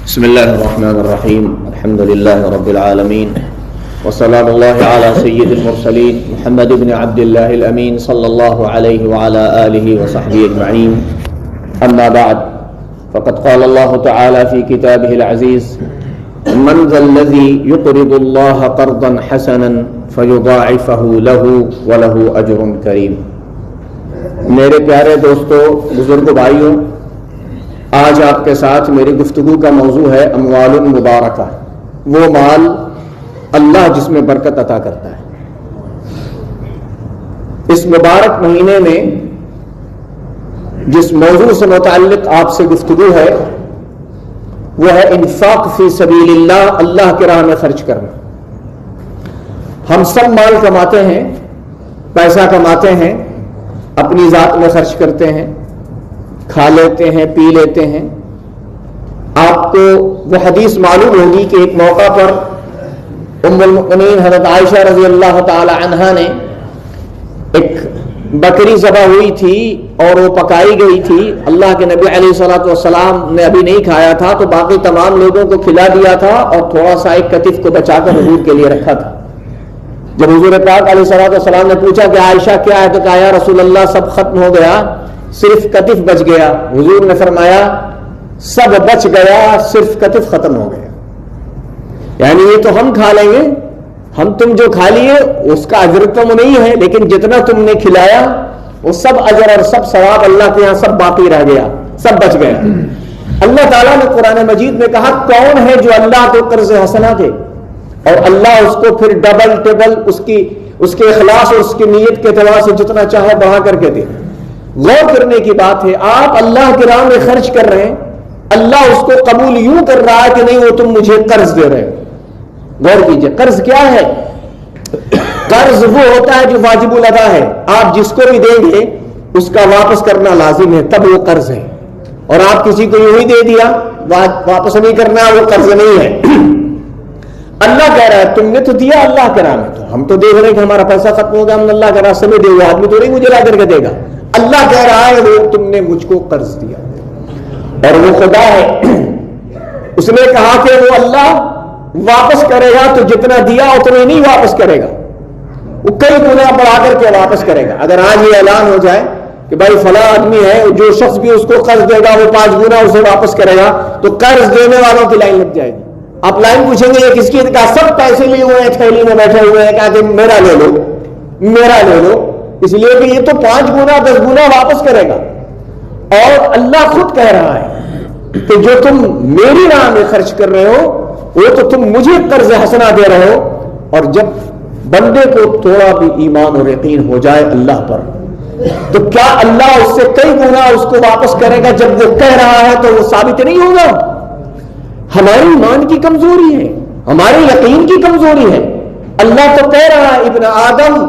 بسم الله الرحمن الرحيم الحمد لله رب العالمين وسلام الله على سيد المرسلين محمد بن عبد الله الأمين صلى الله عليه وعلى آله وصحبه أجمعين أما بعد فقد قال الله تعالى في كتابه العزيز من ذا الذي يقرض الله قرضا حسنا فيضاعفه له وله أجر كريم. میرے پیارے دوستو، بزرگ بھائیوں، آج آپ کے ساتھ میری گفتگو کا موضوع ہے اموال مبارکہ، وہ مال اللہ جس میں برکت عطا کرتا ہے. اس مبارک مہینے میں جس موضوع سے متعلق آپ سے گفتگو ہے وہ ہے انفاق فی سبیل اللہ، اللہ کی راہ میں خرچ کرنا. ہم سب مال کماتے ہیں، پیسہ کماتے ہیں، اپنی ذات میں خرچ کرتے ہیں، کھا لیتے ہیں، پی لیتے ہیں. آپ کو وہ حدیث معلوم ہوگی کہ ایک موقع پر ام المؤمنین حضرت عائشہ رضی اللہ تعالی عنہا نے ایک بکری ذبح ہوئی تھی اور وہ پکائی گئی تھی. اللہ کے نبی علیہ الصلوۃ والسلام نے ابھی نہیں کھایا تھا تو باقی تمام لوگوں کو کھلا دیا تھا اور تھوڑا سا ایک کتف کو بچا کر حضور کے لیے رکھا تھا. جب حضور پاک علیہ الصلوۃ والسلام نے پوچھا کہ عائشہ کیا ہے تو کہا یا رسول اللہ سب ختم ہو گیا، صرف کتف بچ گیا. حضور نے فرمایا سب بچ گیا، صرف کتف ختم ہو گیا. یعنی یہ تو ہم کھا لیں گے، ہم تم جو کھا لیے اس کا اجر تم نہیں ہے، لیکن جتنا تم نے کھلایا وہ سب اجر اور سب ثواب اللہ کے یہاں سب باقی رہ گیا، سب بچ گیا. اللہ تعالیٰ نے قرآن مجید میں کہا کون ہے جو اللہ کو قرض حسنہ دے اور اللہ اس کو پھر ڈبل ٹیبل اس کے اخلاص اور اس کی نیت کے اعتبار سے جتنا چاہے بڑھا کر کے دے. غور کرنے کی بات ہے، آپ اللہ کی راہ میں خرچ کر رہے ہیں، اللہ اس کو قبول یوں کر رہا ہے کہ نہیں وہ تم مجھے قرض دے رہے ہو. غور کیجئے، قرض کیا ہے؟ قرض وہ ہوتا ہے جو واجب الادا ہے. آپ جس کو بھی دیں گے اس کا واپس کرنا لازم ہے، تب وہ قرض ہے. اور آپ کسی کو یوں ہی دے دیا واپس نہیں کرنا، وہ قرض نہیں ہے. اللہ کہہ رہا ہے تم نے تو دیا اللہ کے راہ میں، تو ہم تو دیکھ رہے ہیں کہ ہمارا پیسہ ختم ہو گیا، ہم اللہ کے راستے میں دے، وہ آدمی تو نہیں مجھے لا کر کے دے گا. اللہ کہہ رہا ہے وہ تم نے مجھ کو قرض دیا اور وہ خدا ہے. اس نے کہا کہ وہ اللہ واپس کرے گا تو جتنا دیا اتنا ہی نہیں واپس کرے گا، وہ کئی گنا بڑھا کر کے واپس کرے گا. اگر آج یہ اعلان ہو جائے کہ بھائی فلاں آدمی ہے جو شخص بھی اس کو قرض دے گا وہ 5 گنا اسے واپس کرے گا، تو قرض دینے والوں کی لائن لگ جائے گی. آپ لائن پوچھیں گے یہ کس کی؟ کہا سب پیسے لیے ہوئے ہیں، تھیلی میں بیٹھے ہوئے ہیں، کہا کہ میرا لے لو میرا لے لو، اس لیے کہ یہ تو 5 گنا 10 گنا واپس کرے گا. اور اللہ خود کہہ رہا ہے کہ جو تم میری راہ میں خرچ کر رہے ہو وہ تو تم مجھے قرض حسنہ دے رہے ہو. اور جب بندے کو تھوڑا بھی ایمان اور یقین ہو جائے اللہ پر تو کیا اللہ اس سے کئی گنا اس کو واپس کرے گا؟ جب وہ کہہ رہا ہے تو وہ ثابت نہیں ہوگا. ہماری ایمان کی کمزوری ہے، ہمارے یقین کی کمزوری ہے. اللہ تو کہہ رہا ہے ابن آدم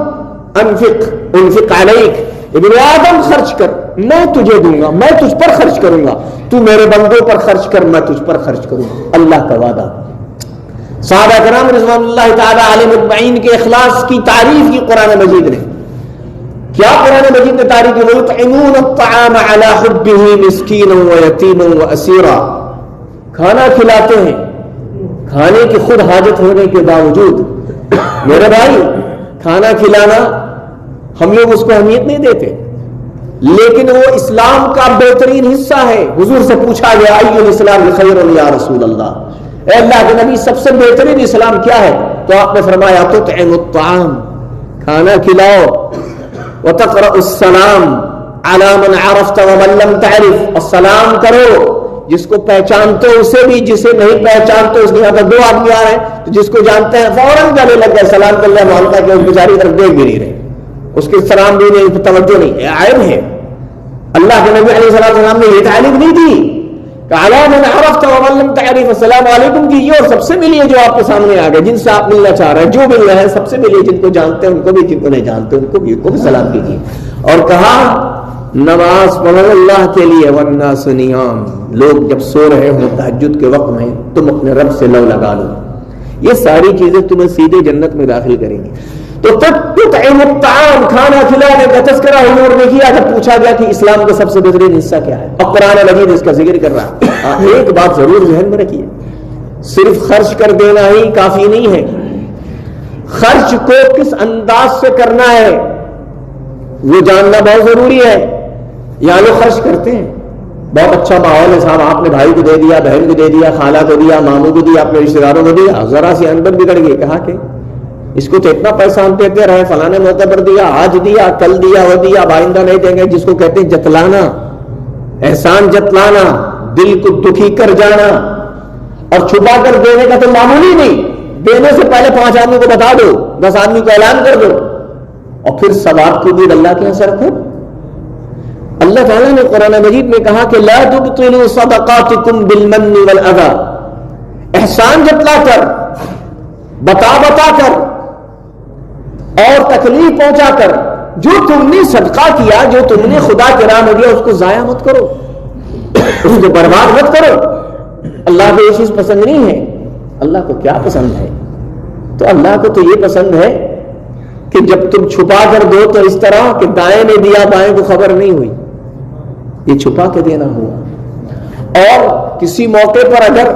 انفق علیک، ابن آدم خرچ کر، میں تجھے دوں گا، میں تجھ پر خرچ کروں گا، تو میرے بندوں پر خرچ کر، میں تجھ پر خرچ کروں گا. اللہ کا وعدہ. صحابہ کرام رضوان اللہ تعالی علیہم اجمعین کے اخلاص کی تعریف کی قرآن مجید نے. کیا قرآن مجید نے تعریف کی؟ وَيُطْعِمُونَ الطَّعَامَ عَلَى حُبِّهِ مِسْكِينًا وَيَتِيمًا وَأَسِيرًا، کھانا کھلاتے ہیں کھانے کی خود حاجت ہونے کے باوجود. میرے بھائی کھانا کھلانا ہم لوگ اس کو اہمیت نہیں دیتے، لیکن وہ اسلام کا بہترین حصہ ہے. حضور سے پوچھا گیا ای الاسلام خیر یا رسول اللہ، اے اللہ کے نبی سب سے بہترین اسلام کیا ہے؟ تو آپ نے فرمایا تطعم الطعام، کھانا کھلاؤ، وتقرأ السلام علی من عرفت ومن لم تعرف، السلام کرو جس کو پہچانتے ہو اسے بھی، جسے نہیں پہچانتے اس کے یہاں پر 2 آدمی آ رہے ہیں تو جس کو جانتے ہیں فوراً گلے لگ گئے، سلام کر لیا، معلوم کہ اس بیچاری طرف دیکھ بھی نہیں رہے، اس کے سلام بھی نہیں، توجہ نہیں. یہ عیب ہے. اللہ کے نبی علیہ السلام نے یہ تعلیم نہیں دی کہ علی من عرفت ومن لم تعرف، السلام علیکم کیجیے اور سب سے ملیے جو آپ کے سامنے آ گئے، جن سے آپ ملنا چاہ رہے ہیں، جو مل رہے ہیں سب سے ملیے، جن کو جانتے ہیں ان کو بھی، جن کو نہیں جانتے ان کو بھی سلام کیجیے. اور کہا نماز پڑھو اللہ کے لیے، والناس نیام، لوگ جب سو رہے ہوں تہجد کے وقت میں تم اپنے رب سے لو لگا لو. یہ ساری چیزیں تمہیں سیدھے جنت میں داخل کریں گی. تو تطعم الطعام، کھانا کھلانے کا تذکرہ حضور نے کیا جب پوچھا گیا کہ اسلام کا سب سے بہترین حصہ کیا ہے، اور قرآن مجید اس کا ذکر کر رہا ہے۔ ایک بات ضرور ذہن میں رکھیے، صرف خرچ کر دینا ہی کافی نہیں ہے، خرچ کو کس انداز سے کرنا ہے وہ جاننا بہت ضروری ہے۔ یہاں لوگ خرچ کرتے ہیں، بہت اچھا ماحول ہے صاحب، آپ نے بھائی کو دے دیا، بہن کو دے دیا، خالہ کو دیا، ماموں کو دیا، اپنے رشتے داروں کو دیا، ذرا سی انبن بگڑ گئی، کہا کہ اس کو تو اتنا پیسہ ہم دیتے رہے، فلانے موقع پر دیا، آج دیا، کل دیا، وہ دیا، آئندہ نہیں دیں گے، جس کو کہتے ہیں جتلانا، احسان جتلانا، دل کو دکھی کر جانا۔ اور چھپا کر دینے کا تو معمولی نہیں، دینے سے پہلے 5 آدمی کو بتا دو، 10 آدمی کو اعلان کر دو، اور پھر ثواب کو بھی اللہ کے یہاں سے رکھو۔ اللہ تعالیٰ نے قرآن مجید میں کہا کہ لا تبطلوا صدقاتکم بالمن والاذى، احسان جتلا کر، بتا کر اور تکلیف پہنچا کر، جو تم نے صدقہ کیا، جو تم نے خدا کے راہ میں دیا، اس کو ضائع مت کرو، اس کو برباد مت کرو۔ اللہ کو یہ چیز پسند نہیں ہے۔ اللہ کو کیا پسند ہے؟ تو اللہ کو تو یہ پسند ہے کہ جب تم چھپا کر دو تو اس طرح کہ دائیں نے دیا بائیں کو خبر نہیں ہوئی، یہ چھپا کے دینا ہوا۔ اور کسی موقع پر اگر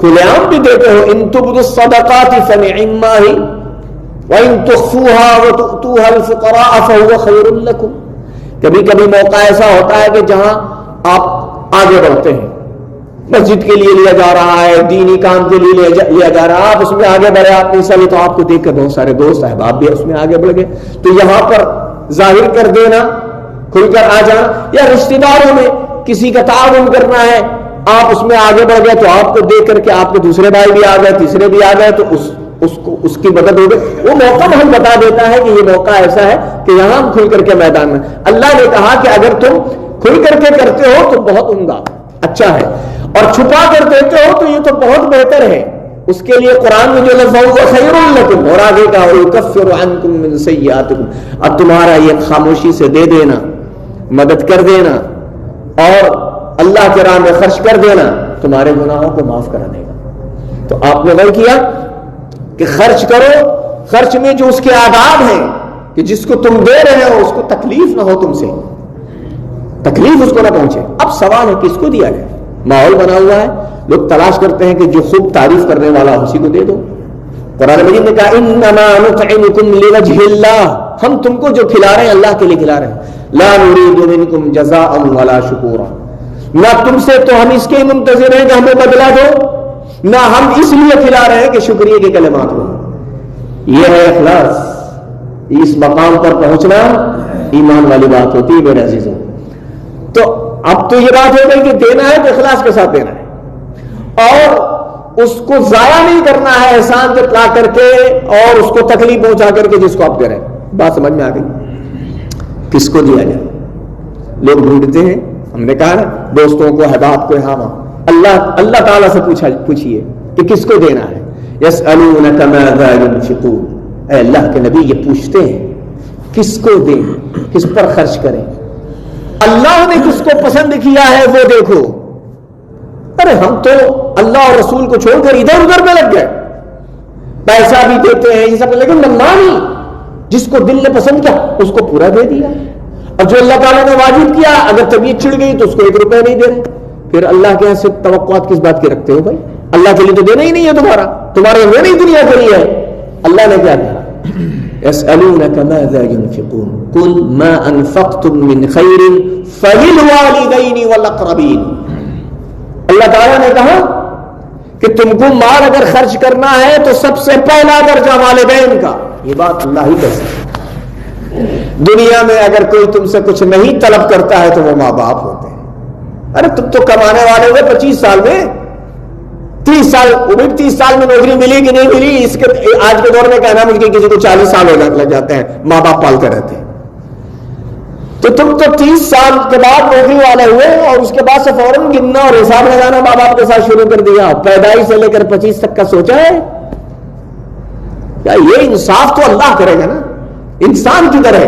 کھلے عام بھی دیتے ہو، ان تبدوا الصدقات فنعما ہی وان تخفوها وتؤتوها الفقراء فهو خير لكم۔ کبھی کبھی موقع ایسا ہوتا ہے کہ جہاں آپ آگے بڑھتے ہیں، مسجد کے لیے لیا جا رہا ہے، دینی کام کے لیے لیا جا رہا ہے، آپ اس میں آگے بڑھے، آپ نے حصہ لیا، تو آپ کو دیکھ کر بہت سارے دوست احباب بھی اس میں آگے بڑھ گئے، تو یہاں پر ظاہر کر دینا، کھل کر آ جانا، یا رشتہ داروں میں کسی کا تعاون کرنا ہے، آپ اس میں آگے بڑھ گئے تو آپ کو دیکھ کر کے آپ کے دوسرے بھائی بھی آ گئے، تیسرے بھی آ گئے، تو اس کی مدد ہو گئی۔ وہ موقع ہم بتا دیتا ہے کہ یہ موقع ایسا ہے کہ یہاں ہم کھل کر کے میدان میں۔ اللہ نے کہا کہ اگر تم کھل کر کے کرتے ہو تو بہت عمدہ، اچھا ہے، اور چھپا کر دیتے ہو تو یہ تو بہت بہتر ہے۔ اس کے لیے قرآن میں جو لفظ ہے خیر لکم، اور آگے کہا یکفر عنکم من سیئاتکم، اب تمہارا یہ خاموشی سے دے دینا، مدد کر دینا اور اللہ کے راہ میں خرچ کر دینا تمہارے گناہوں کو معاف کرا دے گا۔ تو آپ نے وہ کیا کہ خرچ کرو، خرچ میں جو اس کے آداب ہیں کہ جس کو تم دے رہے ہو اس کو تکلیف نہ ہو، تم سے تکلیف اس کو نہ پہنچے۔ اب سوال ہے کس کو دیا جائے؟ ماحول بنا ہوا ہے، لوگ تلاش کرتے ہیں کہ جو خوب تعریف کرنے والا اسی کو دے دو۔ قرآن مجید نے کہا انما نطعمکم لوجہ اللہ، ہم تم کو جو کھلا رہے ہیں اللہ کے لیے کھلا رہے ہیں، لا نريد منکم جزاء ولا شکورا، نہ تم سے تو ہم اس کے منتظر ہیں کہ ہمیں بدلہ دو، نہ ہم اس لیے کھلا رہے ہیں کہ شکریہ کے کلمات ہو۔ یہ ہے اخلاص، اس مقام پر پہنچنا ایمان والی بات ہوتی ہے میرے عزیزوں۔ تو اب تو یہ بات ہو گئی کہ دینا ہے تو اخلاص کے ساتھ دینا ہے، اور اس کو ضائع نہیں کرنا ہے احسان جتلا کر کے اور اس کو تکلیف پہنچا کر کے جس کو آپ دے رہے ہیں۔ بات سمجھ میں آ گئی؟ کس کو دیا جائے؟ لوگ ڈھونڈتے ہیں، ہم نے کہا نا دوستوں کو، احباب کو، ہاں اللہ تعالیٰ سے پوچھئے کہ کس کو دینا ہے۔ یسألونک ماذا ينفقون، اے اللہ کے نبی یہ پوچھتے ہیں کس کو دیں، کس پر خرچ کریں، اللہ نے کس کو پسند کیا ہے وہ دیکھو۔ ارے ہم تو اللہ اور رسول کو چھوڑ کر ادھر ادھر میں لگ گئے، پیسہ بھی دیتے ہیں یہ سب، لیکن نہیں، جس کو دل نے پسند کیا اس کو پورا دے دیا، اور جو اللہ تعالیٰ نے واجب کیا اگر طبیعت چھڑ گئی تو اس کو 1 روپے نہیں دے رہے، پھر اللہ کے یہاں سے توقعات کس بات کی رکھتے ہو بھائی؟ اللہ کے لیے تو دینا ہی نہیں ہے، تمہارے وہ نہیں دنیا کے لیے ہے۔ اللہ نے کیا کہا؟ يسألونك ماذا ينفقون قل ما انفقتم من خير فللوالدين والاقربين۔ اللہ تعالیٰ نے کہا کہ تم کو مال اگر خرچ کرنا ہے تو سب سے پہلا درجہ والدین کا، یہ بات اللہ ہی کہتا ہے۔ دنیا میں اگر کوئی تم سے کچھ نہیں طلب کرتا ہے تو وہ ماں باپ ہوتے ہیں۔ ارے تم تو کمانے والے ہوئے 25 سال میں، 30 سال، 30 سال میں نوکری ملی کہ نہیں ملی، اس کے آج کے دور میں کہنا مجھے کسی کو 40 سال لگ جاتے ہیں، ماں باپ پالتے رہتے ہیں۔ تو تم تو 30 سال کے بعد نوکری والے ہوئے اور اس کے بعد سے فوراً گننا اور حساب لگانا ماں باپ کے ساتھ شروع کر دیا، پیدائش سے لے کر 25 تک کا سوچا ہے کیا؟ یہ انصاف تو اللہ کرے گا نا، انسان کی طرح۔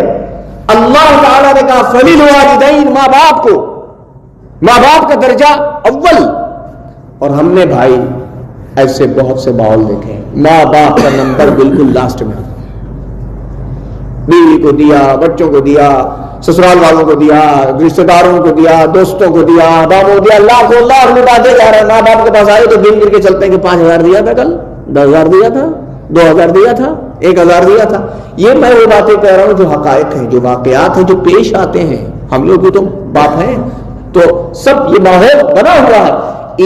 اللہ تعالیٰ نے کہا فللوالدین، ماں باپ کو، ماں باپ کا درجہ اول۔ اور ہم نے بھائی ایسے بہت سے ماحول دیکھے ہیں، ماں باپ کا نمبر بالکل لاسٹ میں، بیوی کو دیا, بچوں کو دیا, سسرال والوں کو دیا, رشتہ داروں کو دیا, دوستوں کو دیا, باپ کو دیا, لاکھوں لاکھ لٹاتے جا رہے ہیں. ماں باپ کے پاس آئے تو دن گر کے چلتے ہیں کہ 5,000 دیا تھا, کل 10,000 دیا تھا, 2,000 دیا تھا, 1,000 دیا تھا. یہ میں وہ باتیں کہہ رہا ہوں جو حقائق ہیں, جو واقعات ہیں, جو پیش آتے ہیں. ہم لوگ بھی تو باپ ہیں, تو سب یہ ماحول بنا ہوا ہے.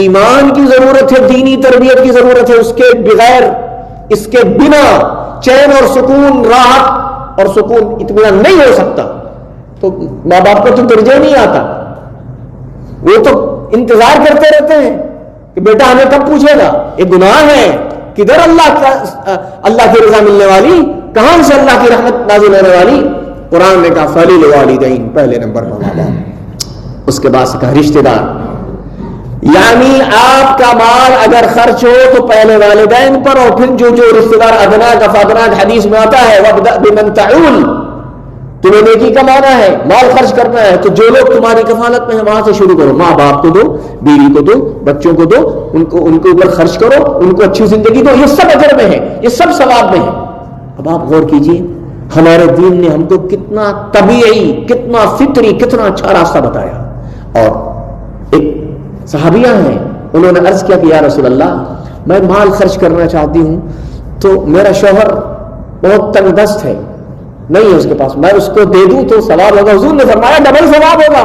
ایمان کی ضرورت ہے, دینی تربیت کی ضرورت ہے. اس کے بغیر, اس کے بنا چین اور سکون, راحت اور سکون, اطمینان نہیں ہو سکتا. تو ماں باپ کو تو درجہ نہیں آتا, وہ تو انتظار کرتے رہتے ہیں کہ بیٹا ہمیں کب پوچھے گا. یہ گناہ ہے. کدھر اللہ کی رضا ملنے والی, کہاں سے اللہ کی رحمت نازل ہونے والی. قرآن نے کہا فَلِلْوَالِدَيْنِ, پہلے نمبر پر ماں باپ. اس کے بعد سے کہا رشتہ دار. یعنی آپ کا مال اگر خرچ ہو تو پہلے والدین پر, اور پھر جو رشتہ دار ادناک افادناک حدیث میں آتا ہے وَابْدَأْ بِمَنْ تَعُولُ, تمہیں نیکی کمانا ہے, مال خرچ کرنا ہے, تو جو لوگ تمہاری کفالت میں ہیں وہاں سے شروع کرو. ماں باپ کو دو, بیوی کو دو, بچوں کو دو, ان کے اوپر خرچ کرو, ان کو اچھی زندگی دو. یہ سب اجر میں ہے, یہ سب ثواب میں ہے. اب آپ غور کیجئے, ہمارے دین نے ہم کو کتنا طبیعی, کتنا فطری, کتنا اچھا راستہ بتایا. اور ایک صحابیہ ہیں, انہوں نے عرض کیا کہ یا رسول اللہ, میں مال خرچ کرنا چاہتی ہوں, تو میرا شوہر بہت تنگ دست ہے, نہیں ہے اس کے پاس, میں اس کو دے دوں تو ثواب ہوگا. حضور نے فرمایا ڈبل ثواب ہوگا.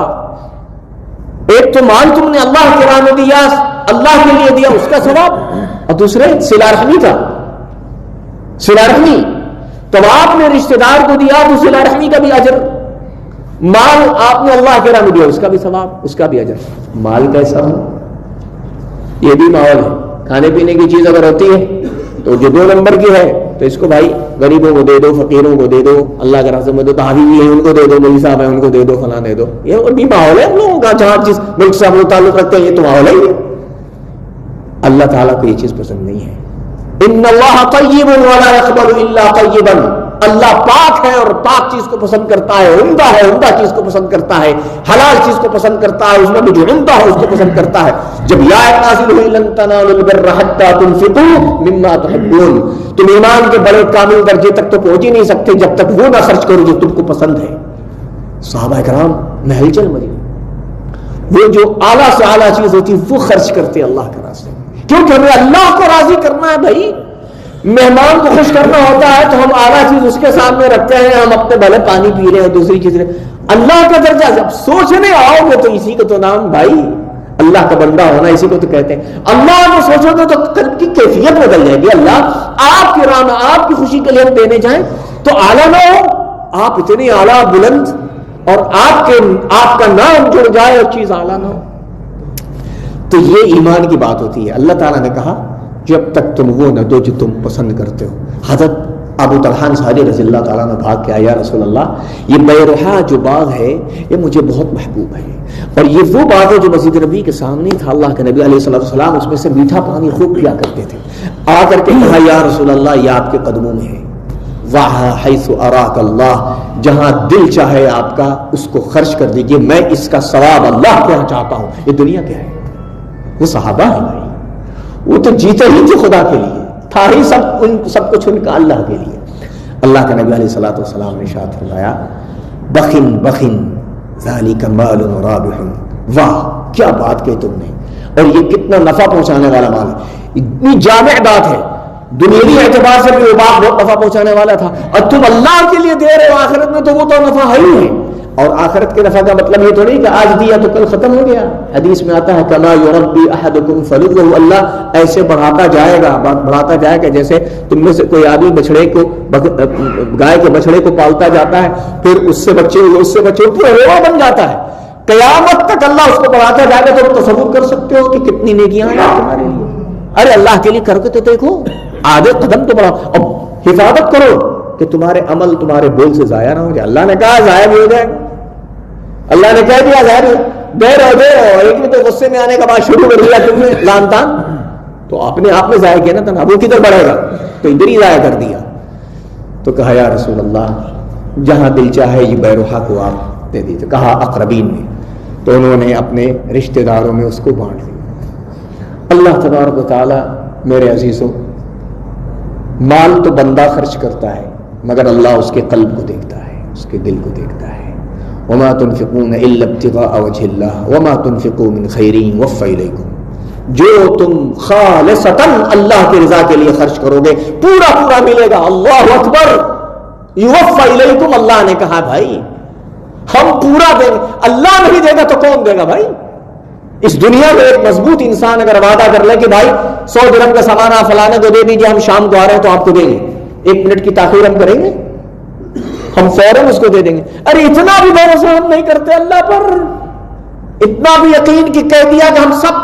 ایک تو مال تم نے اللہ کے راہ میں دیا, اللہ کے لیے دیا, اس کا ثواب, اور دوسرے صلہ رحمی کا, صلہ رحمی. تو آپ نے رشتہ دار کو دیا تو صلہ رحمی کا بھی اجر, مال آپ نے اللہ کے راہ میں دیا اس کا بھی ثواب, اس کا بھی اجر. مال کیسا ہو, یہ بھی ماحول ہے. کھانے پینے کی چیز اگر ہوتی ہے تو جو 2 نمبر کی ہے تو اس کو بھائی غریبوں کو دے دو, فقیروں کو دے دو, اللہ کے راستے میں دو, تحفیظ ہیں ان کو دے دو, مولوی صاحب ہیں ان کو دے دو, فلاں دے دو. یہ بھی ماحول ہے ہم لوگوں کا, جہاں جس ملک سے ہم لوگ تعلق رکھتے ہیں یہ تو ماحول ہے. اللہ تعالیٰ کو یہ چیز پسند نہیں ہے. ان اللہ طیب ولا يقبل الا طیبا, اللہ پاک ہے اور پاک چیز کو پسند کرتا ہے, عمدہ ہے, عمدہ چیز کو پسند کرتا ہے, حلال چیز کو پسند کرتا ہے, اس میں بھی جو عمدہ ہے اس کو پسند کرتا ہے. جب یہ آیت نازل ہوئی لن تنالوا البر حتى تنفقوا مما تحبون, تم ایمان کے بڑے کامل درجے تک تو پہنچ ہی نہیں سکتے جب تک وہ نہ خرچ کرو جو تم کو پسند ہے. صحابہ کرام میں ہلچل مچی, وہ جو اعلیٰ سے اعلیٰ چیز ہوتی وہ خرچ کرتے اللہ کے راستے میں, کیونکہ ہمیں اللہ کو راضی کرنا ہے. بھائی مہمان کو خوش کرنا ہوتا ہے تو ہم اعلیٰ چیز اس کے سامنے رکھتے ہیں, ہم اپنے بھلے پانی پی رہے ہیں, دوسری چیز رہے. اللہ کا درجہ جب سوچنے آؤ گے تو اسی کو تو نام بھائی اللہ کا بندہ ہونا, اسی کو تو کہتے ہیں. اللہ کو سوچو گے تو قلب کی کیفیت بدل جائے گی. اللہ آپ کی راہ میں, آپ کی خوشی کے لیے ہم دینے جائیں تو اعلیٰ نہ ہو, آپ اتنے اعلیٰ بلند, اور آپ کا نام جڑ جائے اور چیز اعلیٰ نہ ہو. تو یہ ایمان کی بات ہوتی ہے. اللہ تعالیٰ نے کہا جب تک تم وہ نہ دو جو تم پسند کرتے ہو. حضرت ابو طلحہ انصاری رضی اللہ تعالیٰ نے بھاگ کے آیا, رسول اللہ یہ بیرحا جو باغ ہے یہ مجھے بہت محبوب ہے, اور یہ وہ باغ ہے جو مسجد نبی کے سامنے تھا. اللہ کے نبی علیہ السلام اس میں سے میٹھا پانی خوب پیا کرتے تھے. آ کر کے کہا یا رسول اللہ یہ آپ کے قدموں میں ہے, وہاں حیث اراک اللہ, جہاں دل چاہے آپ کا اس کو خرچ کر دیجئے, میں اس کا ثواب اللہ کو چاہتا ہوں. یہ دنیا کیا ہے, وہ صحابہ ہے بھائی, وہ تو جیتے ہی تھے خدا کے لیے, تھا ہی سب کچھ ان کا اللہ کے لیے. اللہ کے نبی علیہ الصلوۃ والسلام نے ارشاد فرمایا بخن بخن ذالک مال رابح, واہ کیا بات کہی تم نے, اور یہ کتنا نفع پہنچانے والا مال ہے. اتنی جامع بات ہے, دنیاوی اعتبار سے بھی وہ بات بہت نفع پہنچانے والا تھا, اور تم اللہ کے لیے دے رہے ہو آخرت میں تو وہ تو نفع ہے ہی ہے. اور آخرت کے نفع کا مطلب یہ تو نہیں کہ آج دیا تو کل ختم ہو گیا. حدیث میں آتا ہے کما یربی احدکم فلوہ, اللہ ایسے بڑھاتا جائے گا جیسے تم میں سے کوئی آدمی بچڑے کو, گائے کے بچڑے کو پالتا جاتا ہے, پھر اس سے بچے پورا ریوڑ بن جاتا ہے. قیامت تک اللہ اس کو بڑھاتا جائے گا. تو تصور کر سکتے ہو کہ کتنی نیکیاں ہیں تمہارے لیے. ارے اللہ کے لیے کر کے تو دیکھو, آدھے قدم تو بڑھاؤ, اور حفاظت کرو کہ تمہارے عمل تمہارے بول سے ضائع نہ ہو جائے. اللہ نے کہا ضائع بھی ہو جائے گا, اللہ نے کہہ دیا ظاہر دے رہو, ایک میں تو غصے میں آنے کا بات شروع کر دیا تم نے لان تان, تو اپنے آپ میں ضائع کیا نا تھا, وہ کدھر بڑھے گا, تو ادھر ہی ضائع کر دیا. تو کہا یا رسول اللہ جہاں دل چاہے یہ بیروحا کو آپ دے دیجیے. کہا اقربین میں, تو انہوں نے اپنے رشتہ داروں میں اس کو بانٹ دیا. اللہ تبارک و تعالی میرے عزیزوں, مال تو بندہ خرچ کرتا ہے, مگر اللہ اس کے قلب کو دیکھتا ہے، اس کے دل کو دیکھتا ہے۔ وما تنفقون الا ابتغاء وجه الله وما تنفقوا من خير يوفى اليكم، جو تم خالصتاً اللہ کی رضا کے لیے خرچ کرو گے پورا پورا ملے گا۔ اللہ اکبر، یوفى الیکم، اللہ نے کہا بھائی ہم پورا دیں گے، اللہ نہیں دے گا تو کون دے گا بھائی؟ اس دنیا میں ایک مضبوط انسان اگر وعدہ کر لے کہ بھائی 100 درہم کا سامان آپ فلانے کو دے دیجیے، ہم شام کو آ رہے ہیں تو آپ کو دیں گے، 1 منٹ کی تاخیر ہم کریں گے؟ ہم فوراً اس کو دے دیں گے۔ ارے اتنا بھی بھروسہ ہم نہیں کرتے اللہ پر، اتنا بھی یقین کہ کہہ دیا کہ ہم سب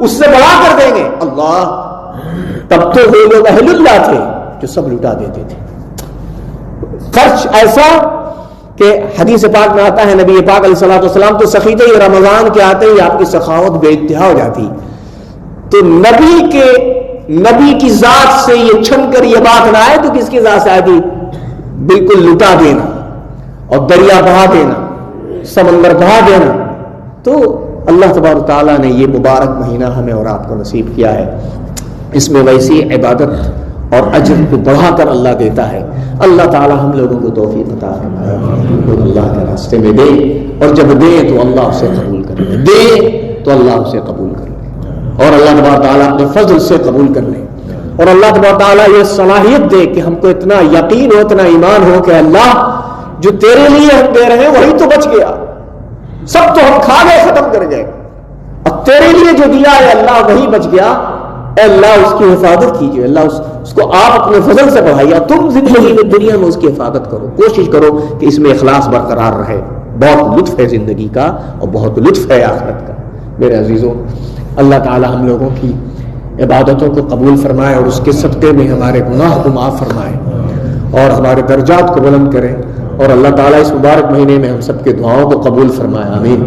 اس سے بڑھا کر دیں گے اللہ، تب تو وہ لوگ اہل اللہ تھے جو سب لٹا دیتے تھے۔ خرچ ایسا کہ حدیث پاک میں آتا ہے نبی پاک علیہ الصلوۃ والسلام تو سخیتے ہی رمضان کے آتے ہی آپ کی سخاوت بے انتہا ہو جاتی، تو نبی کی ذات سے یہ چھن کر یہ بات نہ آئے تو کس کی ذات سے آئے تھی؟ بالکل لٹا دینا اور دریا بہا دینا، سمندر بہا دینا۔ تو اللہ تبارک تعالیٰ نے یہ مبارک مہینہ ہمیں اور آپ کو نصیب کیا ہے، اس میں ویسی عبادت اور اجر کو بڑھا کر اللہ دیتا ہے۔ اللہ تعالیٰ ہم لوگوں کو توفیق عطا فرمائے، اللہ کے راستے میں دے، اور جب دے تو اللہ اسے قبول کر لے، دے تو اللہ اسے قبول کر لے، اور اللہ تبارک تعالیٰ اپنے فضل سے قبول کر لے، اور اللہ تبارک تعالیٰ یہ صلاحیت دے کہ ہم کو اتنا یقین ہو، اتنا ایمان ہو کہ اللہ جو تیرے لیے ہم دے رہے ہیں وہی تو بچ گیا، سب تو ہم کھا گئے، ختم کر گئے، اب تیرے لیے جو دیا ہے اللہ وہی بچ گیا، اے اللہ اس کی حفاظت کیجئے، اللہ اس کو آپ اپنے فضل سے بڑھائیے، تم زندگی میں دنیا میں اس کی حفاظت کرو، کوشش کرو کہ اس میں اخلاص برقرار رہے۔ بہت لطف ہے زندگی کا اور بہت لطف ہے آخرت کا۔ میرے عزیزوں، اللہ تعالی ہم لوگوں کی عبادتوں کو قبول فرمائے اور اس کے صدقے میں ہمارے گناہ کو معاف فرمائے اور ہمارے درجات کو بلند کرے، اور اللہ تعالیٰ اس مبارک مہینے میں ہم سب کے دعاؤں کو قبول فرمائے، آمین۔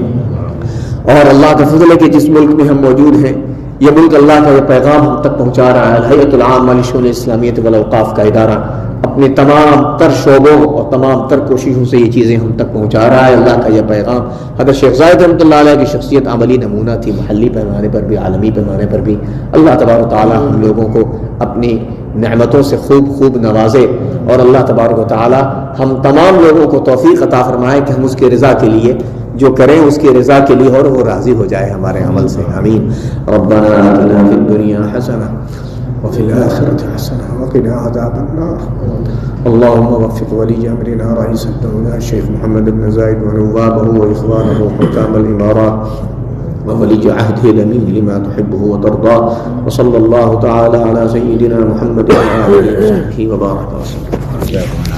اور اللہ کا فضل ہے کہ جس ملک میں ہم موجود ہیں، یہ ملک اللہ کا یہ پیغام ہم تک پہنچا رہا ہے۔ الہیئۃ العامہ لشؤون الاسلامیہ والاوقاف کا ادارہ اپنے تمام تر شعبوں اور تمام تر کوششوں سے یہ چیزیں ہم تک پہنچا رہا ہے، اللہ کا یہ پیغام۔ حضرت شیخ زاہد رحمۃ اللہ علیہ کی شخصیت عملی نمونہ تھی، محلی پیمانے پر بھی عالمی پیمانے پر بھی۔ اللہ تبارک و تعالی ہم لوگوں کو اپنی نعمتوں سے خوب نوازے، اور اللہ تبارک و تعالی ہم تمام لوگوں کو توفیق عطا فرمائے کہ ہم اس کے رضا کے لیے جو کریں، اس کی رضا کے لیے، اور وہ راضی ہو جائے ہمارے عمل سے، آمین۔ ربنا آتنا فی الدنیا حسنہ وفی الآخرۃ حسنہ وقنا عذاب النار۔ اللهم وفق ولي امرنا رئيس الدولة الشيخ محمد بن زايد ونوابه واخوانه حكام الامارات وولي عهده الامين لما تحبه وترضاه، وصلى الله تعالى على سيدنا محمد وعلى اله وصحبه وبارك وسلم۔